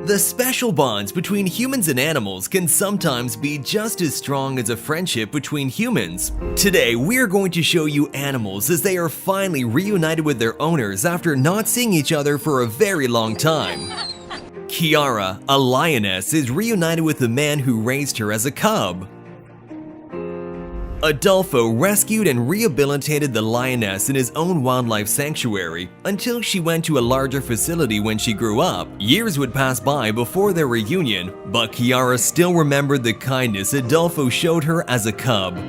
The special bonds between humans and animals can sometimes be just as strong as a friendship between humans. Today, we're going to show you animals as they are finally reunited with their owners after not seeing each other for a very long time. Kiara, a lioness, is reunited with the man who raised her as a cub. Adolfo rescued and rehabilitated the lioness in his own wildlife sanctuary until she went to a larger facility when she grew up. Years would pass by before their reunion, but Kiara still remembered the kindness Adolfo showed her as a cub.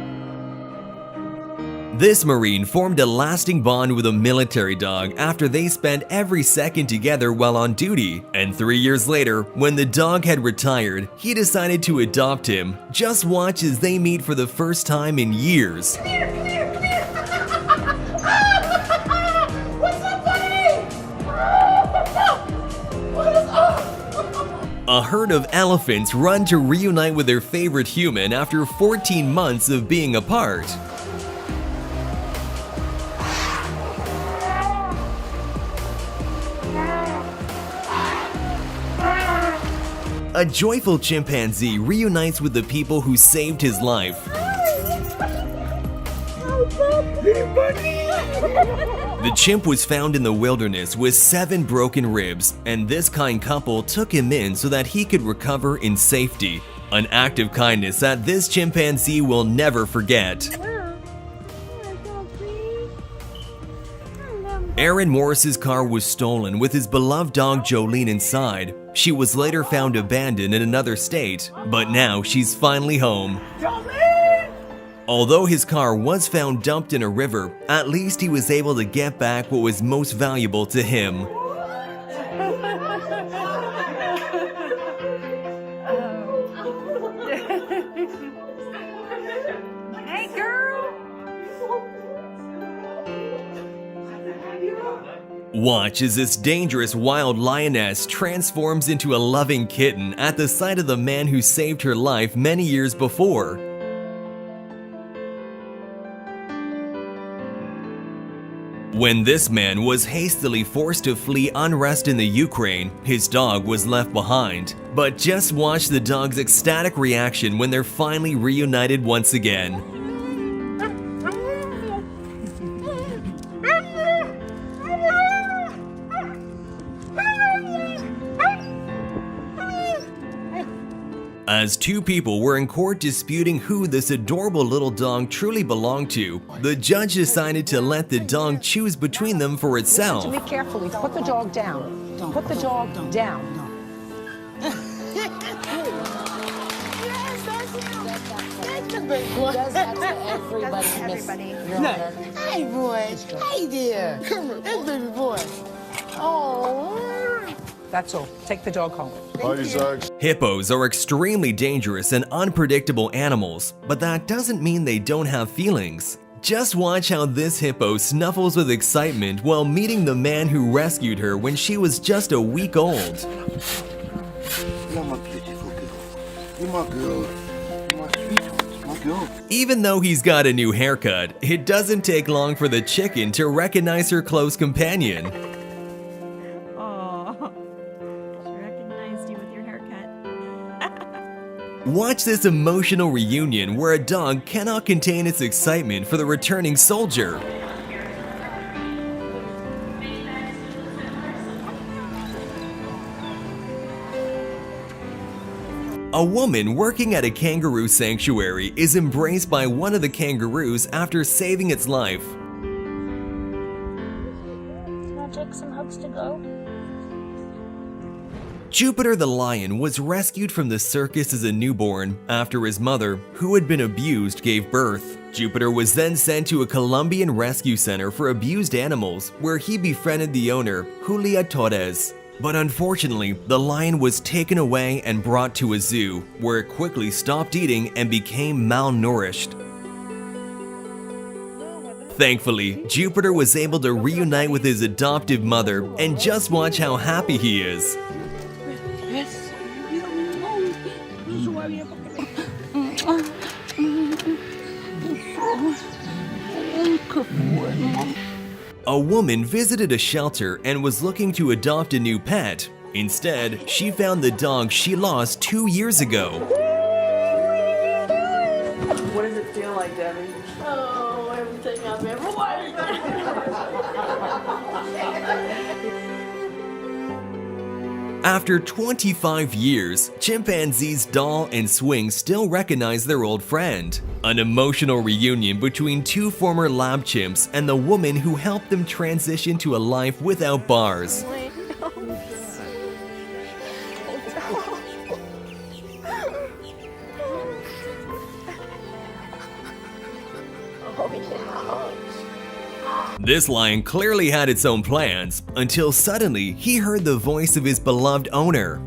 This Marine formed a lasting bond with a military dog after they spent every second together while on duty, and 3 years later, when the dog had retired, he decided to adopt him. Just watch as they meet for the first time in years. Come here, come here, come here! What's up, buddy? What is up? A herd of elephants run to reunite with their favorite human after 14 months of being apart. A joyful chimpanzee reunites with the people who saved his life. The chimp was found in the wilderness with 7 broken ribs, and this kind couple took him in so that he could recover in safety. An act of kindness that this chimpanzee will never forget. Aaron Morris's car was stolen with his beloved dog Jolene inside. She was later found abandoned in another state, but now she's finally home. Jolene! Although his car was found dumped in a river, at least he was able to get back what was most valuable to him. Hey, girl! Watch as this dangerous wild lioness transforms into a loving kitten at the sight of the man who saved her life many years before. When this man was hastily forced to flee unrest in the Ukraine, his dog was left behind. But just watch the dog's ecstatic reaction when they're finally reunited once again. As 2 people were in court disputing who this adorable little dog truly belonged to, the judge decided to let the dog choose between them for itself. Listen to me carefully. Put the dog down. Put the dog down. Does that to everybody, Miss Your Honor. Hey, boy. Hey there. That's baby boy. Oh. That's all. Take the dog home. Hippos are extremely dangerous and unpredictable animals, but that doesn't mean they don't have feelings. Just watch how this hippo snuffles with excitement while meeting the man who rescued her when she was just a week old. You're my beautiful girl. You're my girl. You're my sweetheart. My girl. Even though he's got a new haircut, it doesn't take long for the chicken to recognize her close companion. Watch this emotional reunion where a dog cannot contain its excitement for the returning soldier. A woman working at a kangaroo sanctuary is embraced by one of the kangaroos after saving its life. I'll take some hugs to go. Jupiter the lion was rescued from the circus as a newborn after his mother, who had been abused, gave birth. Jupiter was then sent to a Colombian rescue center for abused animals where he befriended the owner, Julia Torres. But unfortunately, the lion was taken away and brought to a zoo, where it quickly stopped eating and became malnourished. Thankfully, Jupiter was able to reunite with his adoptive mother, and just watch how happy he is. A woman visited a shelter and was looking to adopt a new pet. Instead, she found the dog she lost 2 years ago. What does it feel like, Debbie? Oh, everything I've ever wanted. After 25 years, chimpanzees Doll and Swing still recognize their old friend. An emotional reunion between two former lab chimps and the woman who helped them transition to a life without bars. This lion clearly had its own plans, until suddenly he heard the voice of his beloved owner.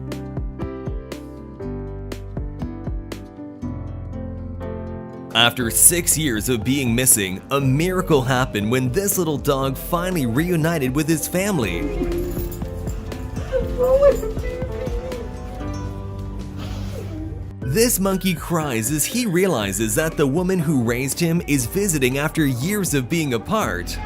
After 6 years of being missing, a miracle happened when this little dog finally reunited with his family. This monkey cries as he realizes that the woman who raised him is visiting after years of being apart.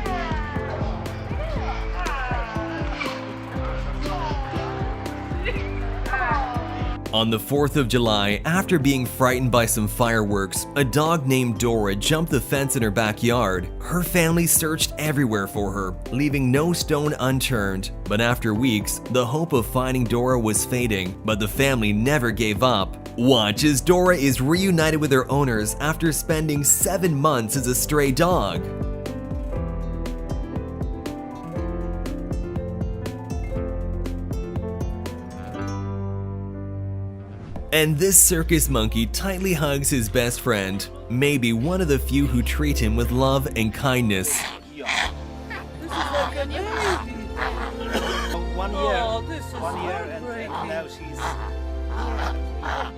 On the 4th of July, after being frightened by some fireworks, a dog named Dora jumped the fence in her backyard. Her family searched everywhere for her, leaving no stone unturned. But after weeks, the hope of finding Dora was fading, but the family never gave up. Watch as Dora is reunited with her owners after spending 7 months as a stray dog. And this circus monkey tightly hugs his best friend, maybe one of the few who treat him with love and kindness. This is like a baby. 1 year. Oh, this is 1 year and heartbreaking. now she's...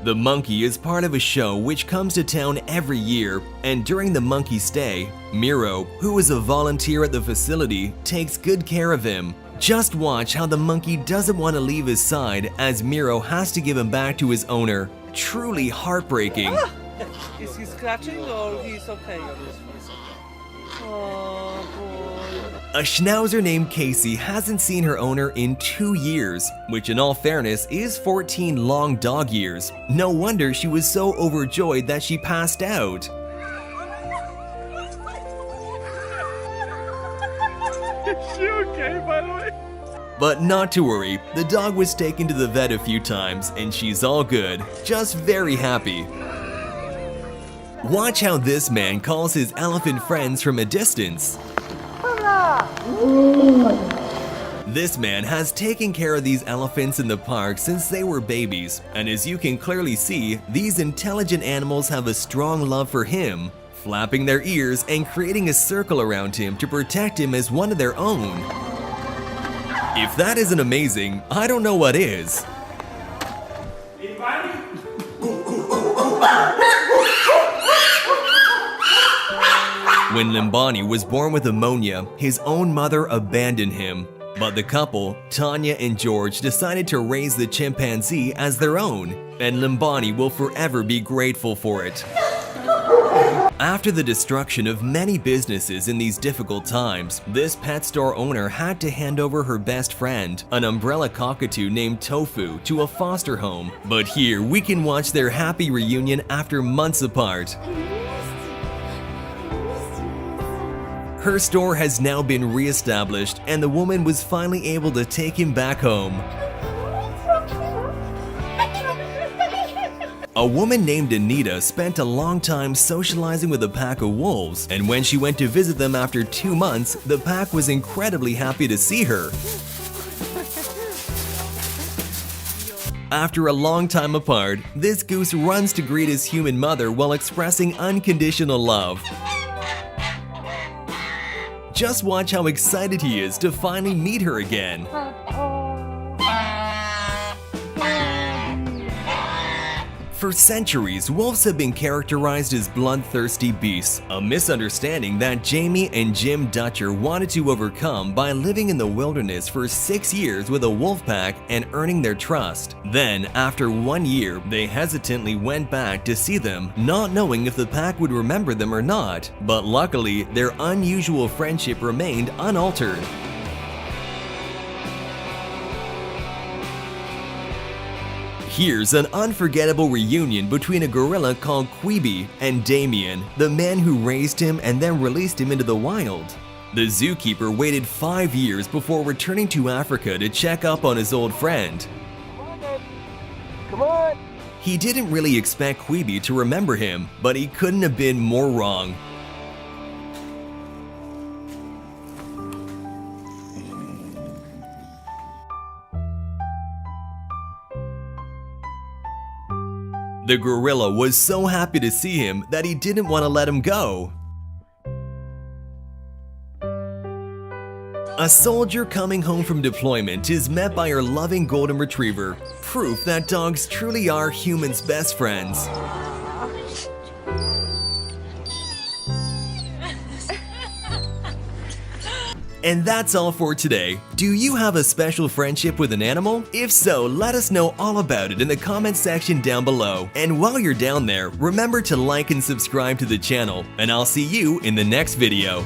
The monkey is part of a show which comes to town every year, and during the monkey stay, Miro, who is a volunteer at the facility, takes good care of him. Just watch how the monkey doesn't want to leave his side as Miro has to give him back to his owner. Truly heartbreaking. Is he scratching or he's okay? Oh, boy. A schnauzer named Casey hasn't seen her owner in 2 years, which in all fairness is 14 long dog years. No wonder she was so overjoyed that she passed out. Is she okay, by the way? But not to worry, the dog was taken to the vet a few times and she's all good, just very happy. Watch how this man calls his elephant friends from a distance. This man has taken care of these elephants in the park since they were babies, and as you can clearly see, these intelligent animals have a strong love for him, flapping their ears and creating a circle around him to protect him as one of their own. If that isn't amazing, I don't know what is. When Limbani was born with pneumonia, his own mother abandoned him. But the couple, Tanya and George, decided to raise the chimpanzee as their own, and Limbani will forever be grateful for it. After the destruction of many businesses in these difficult times, this pet store owner had to hand over her best friend, an umbrella cockatoo named Tofu, to a foster home. But here we can watch their happy reunion after months apart. Her store has now been re-established, and the woman was finally able to take him back home. A woman named Anita spent a long time socializing with a pack of wolves, and when she went to visit them after 2 months, the pack was incredibly happy to see her. After a long time apart, this goose runs to greet his human mother while expressing unconditional love. Just watch how excited he is to finally meet her again. For centuries, wolves have been characterized as bloodthirsty beasts, a misunderstanding that Jamie and Jim Dutcher wanted to overcome by living in the wilderness for 6 years with a wolf pack and earning their trust. Then, after 1 year, they hesitantly went back to see them, not knowing if the pack would remember them or not. But luckily, their unusual friendship remained unaltered. Here's an unforgettable reunion between a gorilla called Queeby and Damien, the man who raised him and then released him into the wild. The zookeeper waited 5 years before returning to Africa to check up on his old friend. Come on. He didn't really expect Queeby to remember him, but he couldn't have been more wrong. The gorilla was so happy to see him that he didn't want to let him go. A soldier coming home from deployment is met by her loving golden retriever, proof that dogs truly are humans' best friends. And that's all for today. Do you have a special friendship with an animal? If so, let us know all about it in the comment section down below. And while you're down there, remember to like and subscribe to the channel, and I'll see you in the next video.